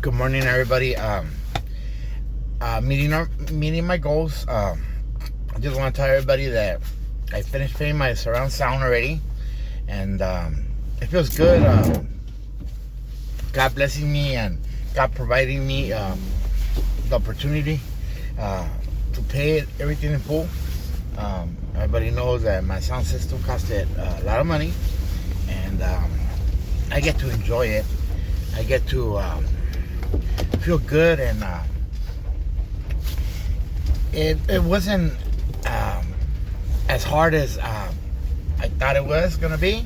Good morning, everybody. Meeting my goals. I just want to tell everybody that I finished paying my surround sound already, and it feels good. God blessing me and God providing me the opportunity to pay everything in full. Everybody knows that my sound system costed a lot of money, and I get to enjoy it. I get to feel good, and it wasn't as hard as I thought it was gonna be.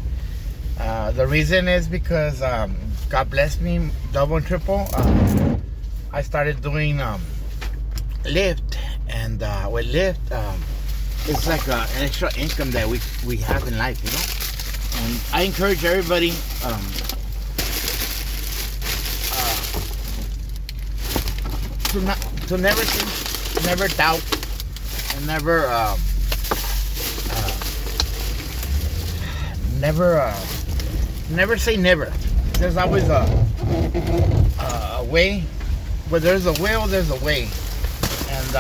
The reason is because God blessed me double and triple. I started doing Lyft, and with Lyft, it's like an extra income that we have in life, you know. And I encourage everybody to never think, never doubt, and never say never. There's always a way. Where there's a will, there's a way. And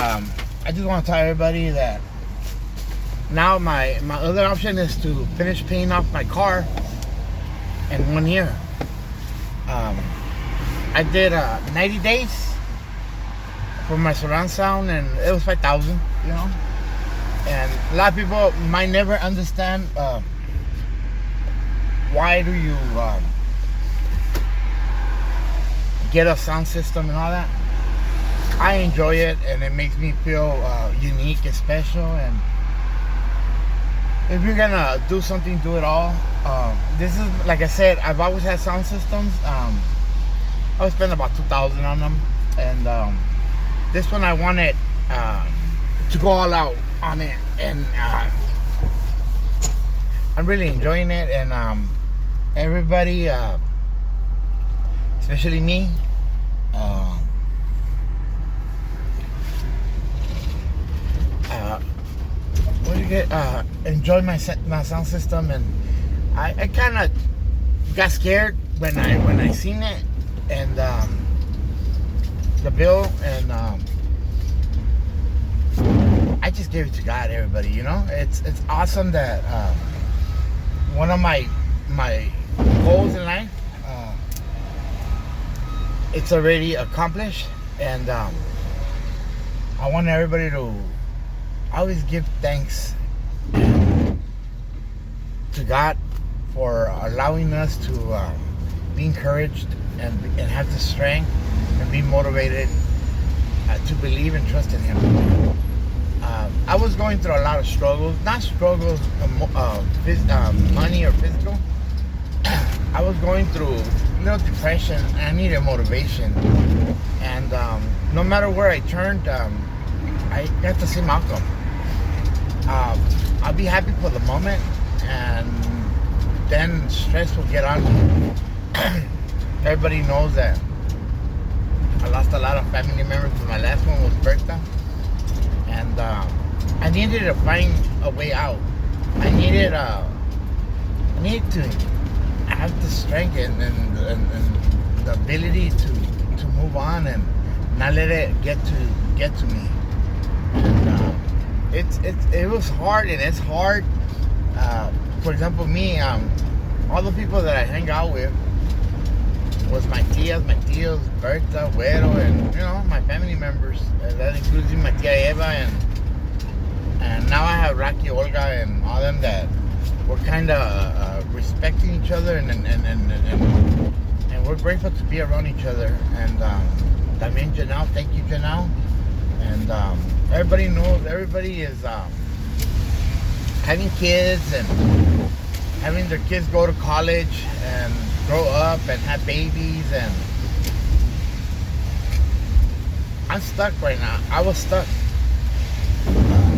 I just want to tell everybody that now my other option is to finish paying off my car in 1 year. I did 90 days for my surround sound, and it was 5,000, you know. And a lot of people might never understand why do you get a sound system and all that. I enjoy it, and it makes me feel unique and special. And if you're gonna do something, do it all. This is, like I said, I've always had sound systems. I would spend about 2,000 on them, and this one I wanted to go all out on it, and I'm really enjoying it. And everybody, especially me, enjoy my sound system. And I kind of got scared when I seen it, and the bill, and I just gave it to God, everybody. You know, it's awesome that one of my goals in life, it's already accomplished. And I want everybody to always give thanks to God for allowing us to be encouraged and have the strength and be motivated to believe and trust in Him. I was going through a lot of struggles, not struggles money or physical. I was going through a little depression. I needed motivation, and no matter where I turned, I got the same outcome. I'll be happy for the moment, and then stress will get on me. Everybody knows that I lost a lot of family members, but my last one was Bertha, and I needed to find a way out. I needed to have the strength and the ability to move on and not let it get to me. And it was hard, and it's hard. For example, me, all the people that I hang out with was my tios, Berta, Güero, and you know, my family members. That includes my tia Eva, and now I have Rocky, Olga, and all them that we're kind of respecting each other, and we're grateful to be around each other. And también Janelle, thank you, Janelle. And everybody knows, everybody is having kids and having their kids go to college and grow up and have babies. And I'm stuck right now. I was stuck,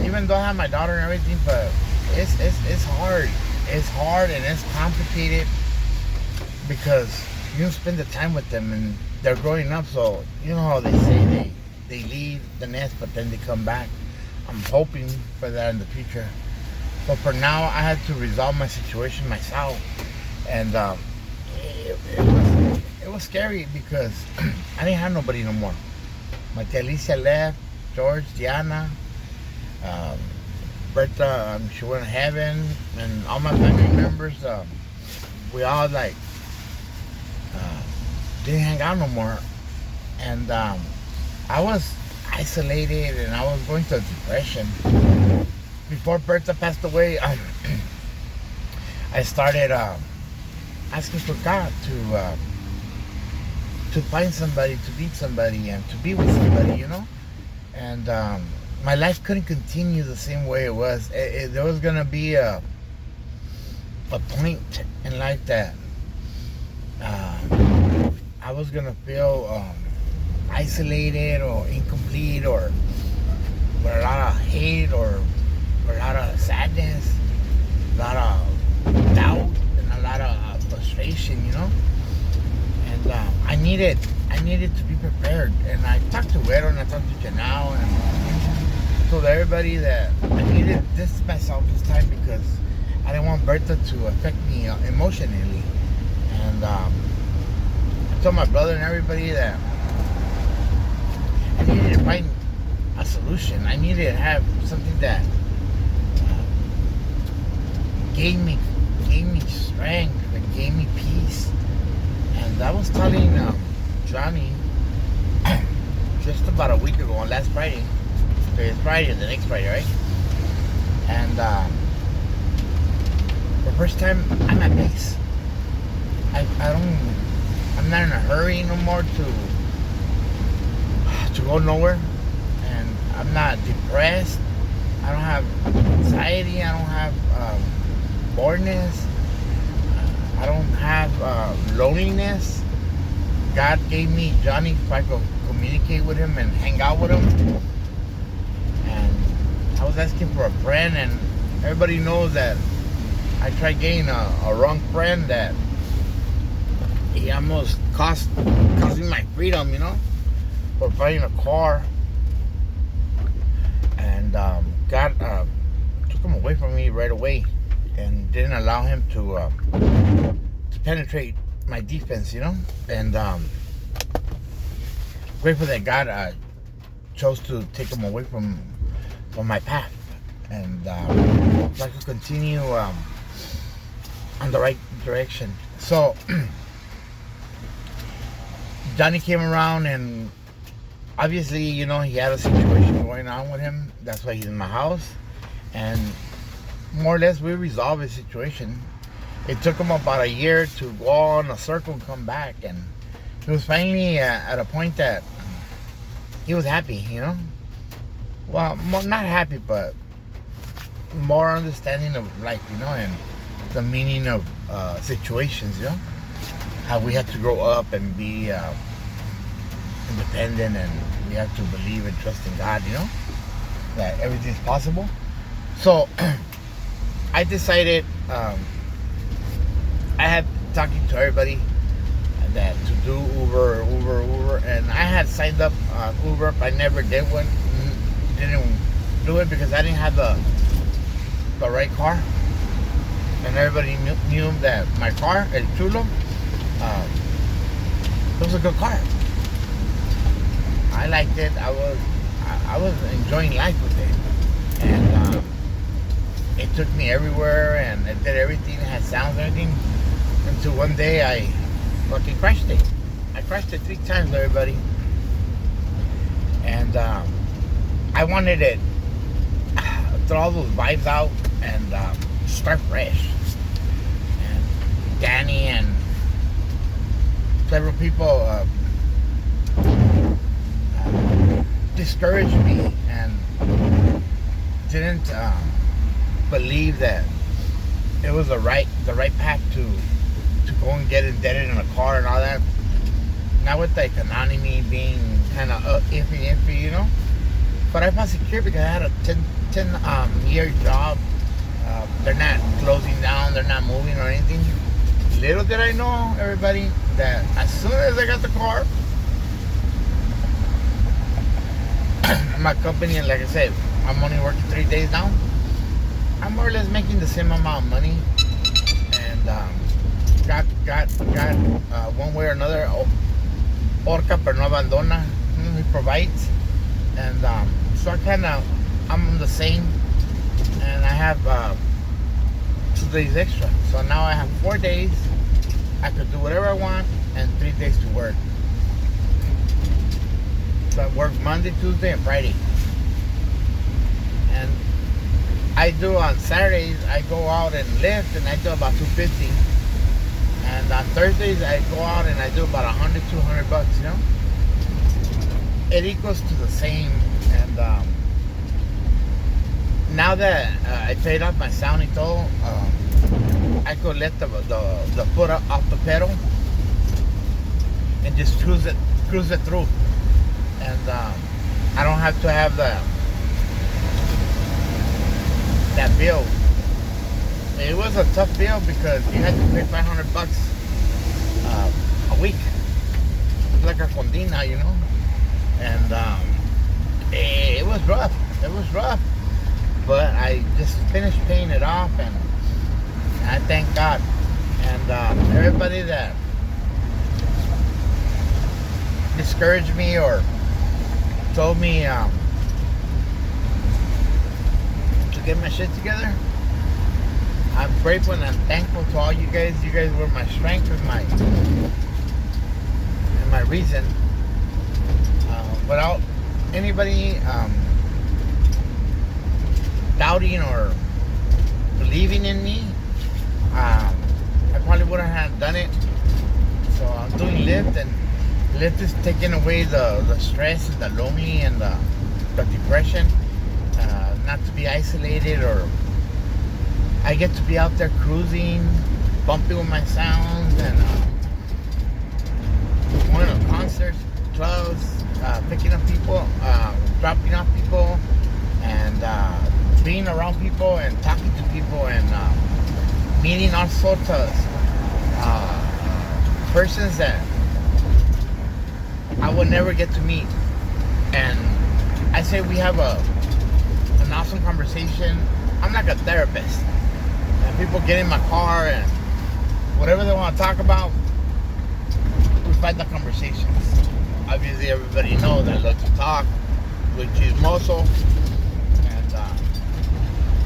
even though I have my daughter and everything, but it's hard. It's hard, and it's complicated because you don't spend the time with them, and they're growing up. So you know how they say they leave the nest, but then they come back. I'm hoping for that in the future. But for now, I had to resolve my situation myself, and it it was scary because I didn't have nobody no more. My tia Alicia left, George, Diana, um, Berta, she went to heaven, and all my family members, we all like uh, didn't hang out no more, and I was isolated, and I was going through depression. Before Berta passed away, I started asking for God to find somebody, to meet somebody, and to be with somebody, And my life couldn't continue the same way it was. There was gonna be a point in life that I was gonna feel isolated or incomplete, or with a lot of hate, or a lot of sadness, a lot of doubt, and a lot of frustration, And I needed to be prepared. And I talked to Vero, and I talked to Janelle, and told everybody that I needed this myself this time, because I didn't want Bertha to affect me emotionally. And I told my brother and everybody that I needed to find a solution. I needed to have something that gave me strength, that gave me peace. And I was telling Johnny just about a week ago, on last Friday. Today's Friday, the next Friday, right? And for the first time, I'm at peace. I'm not in a hurry no more to go nowhere. And I'm not depressed. I don't have anxiety. I don't have boredness. I don't have loneliness. God gave me Johnny so I could communicate with him and hang out with him. And I was asking for a friend, and everybody knows that I tried getting a wrong friend that he almost cost me my freedom, for buying a car. And God took him away from me right away, and didn't allow him to penetrate my defense, And grateful that God chose to take him away from my path, and so I could continue on the right direction. So Johnny came around, and obviously, he had a situation going on with him. That's why he's in my house, and more or less we resolved his situation. It took him about a year to go on a circle and come back, and he was finally at a point that he was happy, Well, not happy, but more understanding of life, and the meaning of situations, How we have to grow up and be independent, and we have to believe and trust in God, that everything's possible. So I decided, I had talking to everybody that to do Uber, and I had signed up Uber, but I never didn't do it because I didn't have the right car, and everybody knew that my car, El Chulo, it was a good car. I liked it. I was enjoying life with it, and it took me everywhere, and it did everything. It had sounds and everything. Until one day I fucking crashed it. I crashed it 3 times, everybody. And I wanted it, throw all those vibes out and start fresh. And Danny and several people discouraged me and didn't believe that it was the right path to go and get indebted in a car and all that. Not with the economy being kind of iffy, But I felt secure because I had a 10-year job. They're not closing down. They're not moving or anything. Little did I know, everybody, that as soon as I got the car, my company, and like I said, I'm only working 3 days now. I'm more or less making the same amount of money, and one way or another. Orca pero no abandona. He provides, and so I'm the same, and I have 2 days extra. So now I have 4 days. I could do whatever I want, and 3 days to work. So I work Monday, Tuesday, and Friday. And I do on Saturdays, I go out and lift, and I do about 250. And on Thursdays, I go out and I do about 100, 200 bucks, you know? It equals to the same. And now that I paid off my sound y todo, I could let the foot off the pedal and just cruise it through. And I don't have to have that bill. It was a tough bill because you had to pay 500 bucks a week. It's like a condena, you know. And it was rough. It was rough. But I just finished paying it off, and I thank God. And everybody that discouraged me or told me to get my shit together, I'm grateful and I'm thankful to all you guys. You guys were my strength and my reason. Without anybody doubting or believing in me, I probably wouldn't have done it. So I'm doing Lyft, and Lyft is taking away the stress and the lonely and the depression. Not to be isolated, or I get to be out there cruising, bumping with my sounds, and going to concerts, clubs, picking up people, dropping off people, and being around people and talking to people, and meeting all sorts of persons that I would never get to meet. And I say we have an awesome conversation. I'm like a therapist. And people get in my car and whatever they want to talk about, we find the conversations. Obviously, everybody knows I love to talk with chismoso, and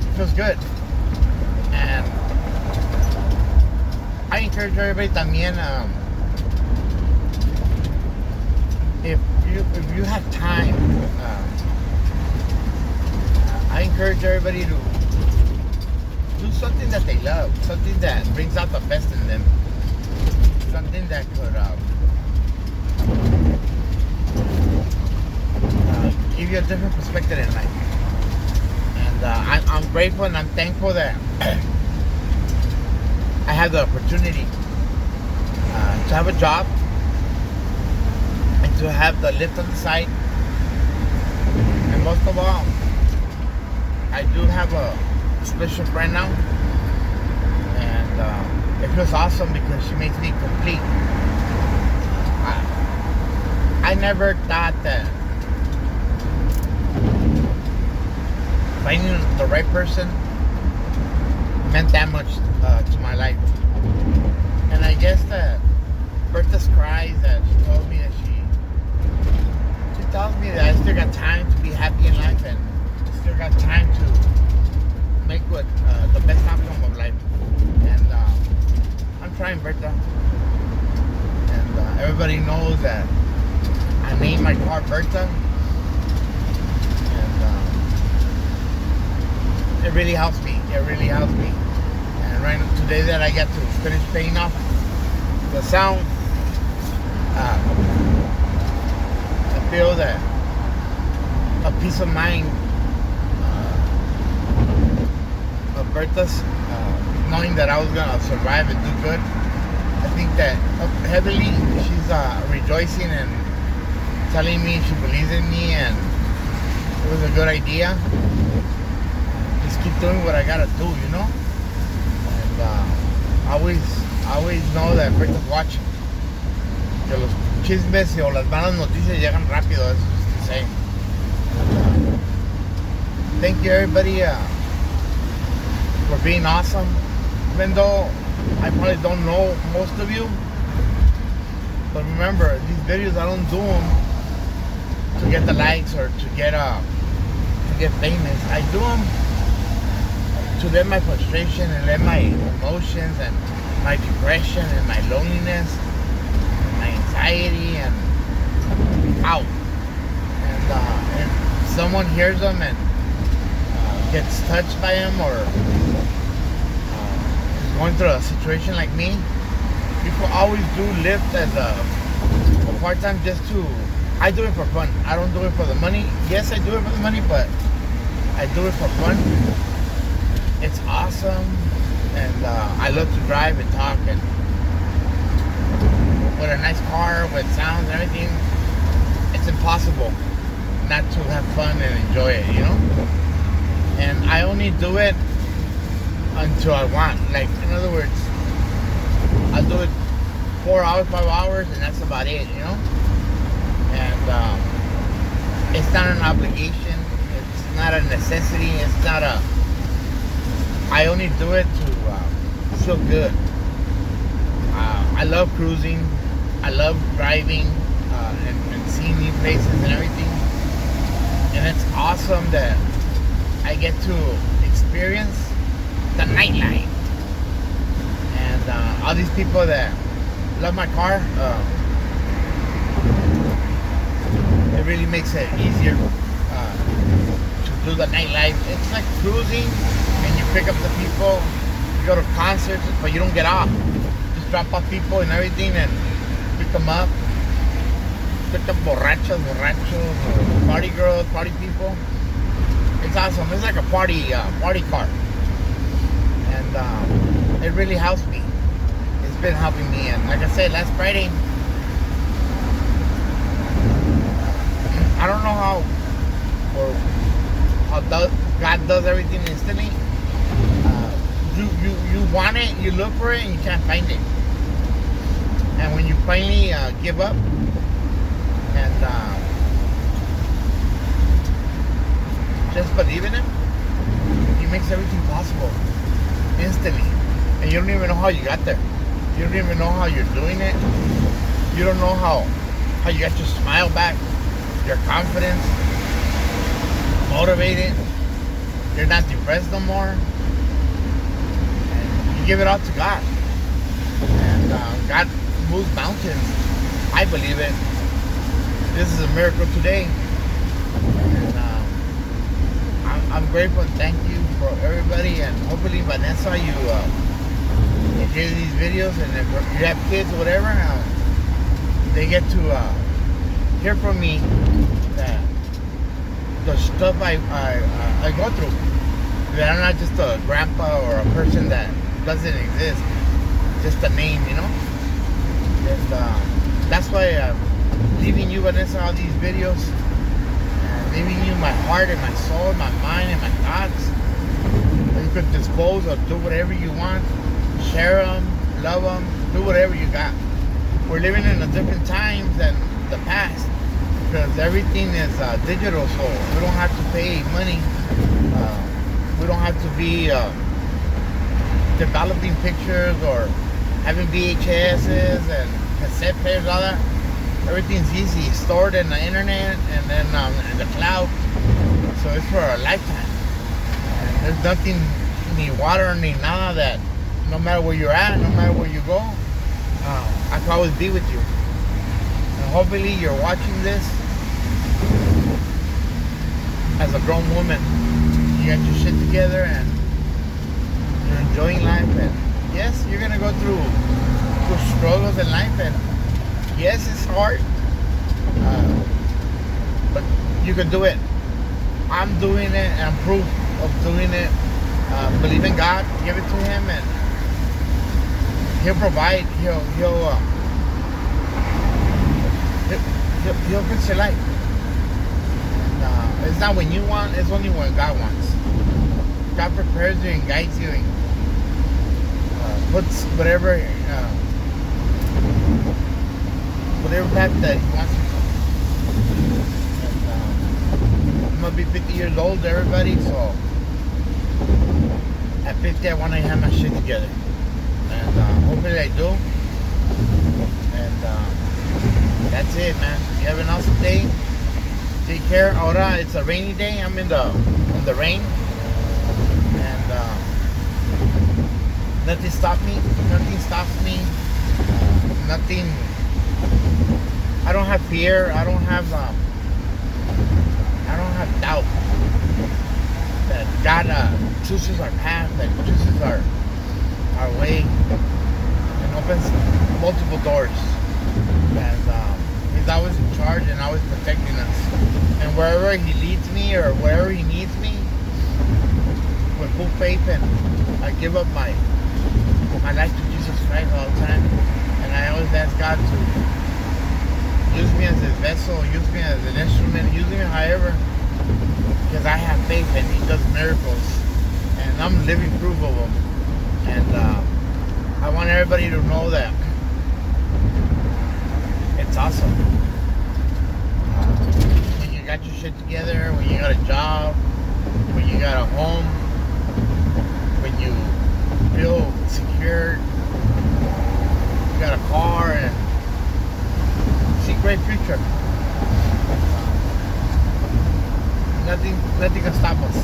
it feels good. And I encourage everybody también, if you have time, I encourage everybody to do something that they love, something that brings out the best in them, something that could give you a different perspective in life. And I'm grateful and I'm thankful that I have the opportunity to have a job and to have the Lyft on the side. And most of all, I do have a special friend now, and it feels awesome because she makes me complete. I never thought that finding the right person meant that much to my life. And I guess that Bertha's cries that she told me that she tells me that I still got time to be happy in life, and still got time to make what the best outcome of life. And I'm trying, Bertha. And everybody knows that I named my car Bertha, and it really helps me. It really helps me. And right today that I get to finish paying off the sound, I feel that a peace of mind of Bertha's, knowing that I was gonna survive and do good. I think that heavily she's rejoicing and telling me she believes in me, and it was a good idea. Just keep doing what I gotta do, you know. And I always know that Bertha's watching. Que los chismes o las malas noticias llegan rápido. That's just insane. Thank you, everybody, for being awesome. Even though I probably don't know most of you, but remember, these videos I don't do them to get the likes or to get famous. I do them to let my frustration and let my emotions and my depression and my loneliness and my anxiety and out. And if someone hears them and gets touched by them or is going through a situation like me, people always do Lyft as a part-time just to... I do it for fun. I don't do it for the money. Yes, I do it for the money, but I do it for fun. It's awesome, and I love to drive and talk, and with a nice car, with sounds and everything, it's impossible not to have fun and enjoy it, you know? And I only do it until I want. Like, in other words, I do it 4 hours, 5 hours, and that's about it, you know? And it's not an obligation. It's not a necessity. It's not a... I only do it to feel good. I love cruising. I love driving and seeing new places and everything. And it's awesome that I get to experience the nightlife. And all these people that love my car, it really makes it easier to do the nightlife. It's like cruising, and you pick up the people. You go to concerts, but you don't get off. Just drop off people and everything, and pick them up. Pick up borrachos, or party girls, party people. It's awesome. It's like a party car, and it really helps me. It's been helping me, and like I said, last Friday, I don't know how God does everything instantly. You want it, you look for it, and you can't find it. And when you finally give up and just believe in Him, He makes everything possible instantly. And you don't even know how you got there. You don't even know how you're doing it. You don't know how you got your smile back, your confidence, motivated. You're not depressed no more. And you give it all to God. And God moves mountains. I believe it. This is a miracle today. And I'm grateful and thank you for everybody. And hopefully, Vanessa, you hear these videos. And if you have kids or whatever, they get to hear from me that the stuff I go through, that I'm not just a grandpa or a person that doesn't exist, just a name, you know. And that's why I'm leaving you, Vanessa, all these videos, leaving you my heart and my soul, my mind and my thoughts. You could dispose or do whatever you want, share them, love them, do whatever you got. We're living in a different times than the past, because everything is digital, so we don't have to pay money. We don't have to be developing pictures or having VHSs and cassette players, all that. Everything's easy, stored in the internet and then in the cloud. So it's for a lifetime. And there's nothing, any water, any nada, that no matter where you're at, no matter where you go, I can always be with you. And hopefully you're watching this as a grown woman. You got your shit together and you're enjoying life. And yes, you're gonna go through struggles in life, and yes, it's hard, but you can do it. I'm doing it, and I'm proof of doing it. Believe in God, give it to Him, and He'll provide. He'll fix your life. And, it's not when you want; it's only when God wants. God prepares you and guides you, and puts whatever path that He wants you to. And, I'm gonna be 50 years old, everybody. So at 50, I want to have my shit together. And hopefully I do. And that's it, man. You have an awesome day. Take care. Ahora, it's a rainy day. I'm in the rain. And nothing stops me. Nothing stops me. Nothing. I don't have fear. I don't have doubt that God chooses our path, that chooses our way, and opens multiple doors. And He's always in charge and always protecting us. And wherever He leads me or wherever He needs me, with full faith, and I give up my life to Jesus Christ all the time. And I always ask God to use me as His vessel, use me as an instrument, use me however, because I have faith and He does miracles, and I'm living proof of them. And I want everybody to know that it's awesome. When you got your shit together, when you got a job, when you got a home, when you feel secure, you got a car, and see great future. Nothing can stop us.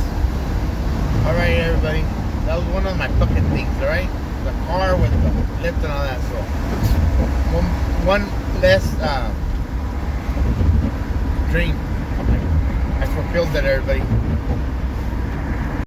Alright, everybody. That was one of my fucking things, alright? The car with the lift and all that. So one less dream. I fulfilled that, everybody.